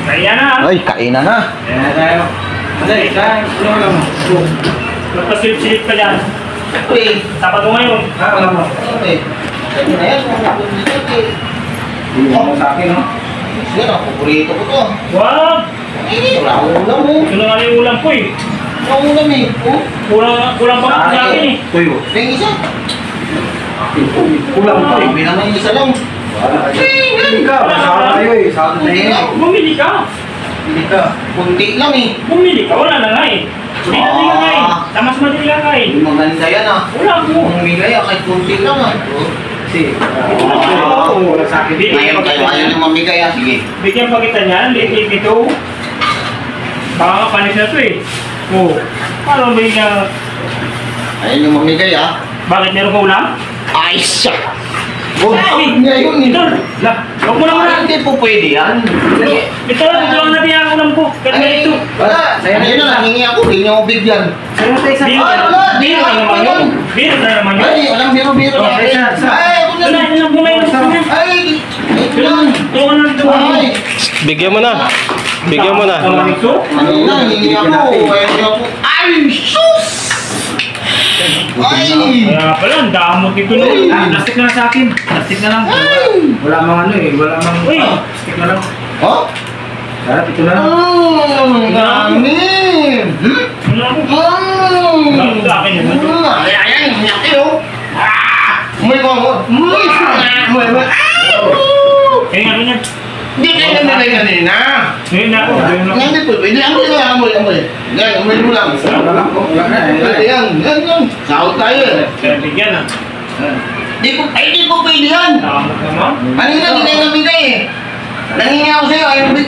Kaya na. Ay, kainan na. Kaya na tayo. Madali, kain. Ano lang mo? Magpasilip-silip ka dyan. Uy. Tapat mo ngayon. Alam mo. Uy. Kaya na yan. Hindi mo sa akin, no? Yan ang paborito ko to. Wag! Wala akong ulam mo. Ito na nga yung ulam ko eh. Wala akong ulam eh. Oh. Kulang pa nga sa akin eh. Tuyo. Yung isa. Kulang pa eh. Sabi naman yung isa lang. Hindi ka. Masama tayo eh. Sa atin na yun eh. Bumili ka. Hindi ka. Kunti lang eh. Bumili ka. Wala na nga eh. Hindi na nga kain. Tamas madali lang kain. Hindi maganda yan ah. Wala ko. Kung bigay ah, kahit kunti lang ah. Kasi. Wala sa akin. Ngayon kayo, ayaw nyo mamigay ah. Sige. Bigyan pa kita niyan. Liit ito. Baka kapanis na ito eh. Oo. Paano ba yung... Ayaw nyo mamigay ah. Bakit meron ka ulam? Ay, siya! Oh, Ngayon eh. ito. Huwag mo na muna. Hindi po pwede yan. Ito lang natin ang ulam ko. Kasi ito. Wala. Ayun na, nangingi ako. Hindi nyo ako bigyan. Sa'yo tayo sa Biro Biro na naman yun. Biro na naman yun. Ay, walang biro-biro Oh, natin. isa. Ay, ako na. Wala, ilang bumay lang sa kanya. Ay, Tulungan na ito. ay. Bigyan mo na. Bigyan mo na. Ano ito? Ano na, nangingi ako. Ayaw nyo ako. Ay, sus! Ay! Kaya pala, ang damot ito na. Plastic na lang sa akin. Plastic na lang. Wala mang ano eh. Wala mang Uy. plastic na lang. Oh? Sarap, ito na lang. Ang dami! Ano ako? Bakit sa akin yun? Ay, ay, nyaki oh! May ko mo! May mo! Kaya nga ganyan. Hindi ka na nalay kanina! Ngayon na ako. Ngayon na ako. Hindi po, pwede amoy lang, amoy. Yan, amoy mo lang. Wala lang po. Wala na. Pwede yan, yan. Sahod tayo eh. Kaya bigyan na. Di po pwede yan! Damot naman. Kanina, hindi kayo namigay eh. Nangingi ako sa'yo, ayaw mo.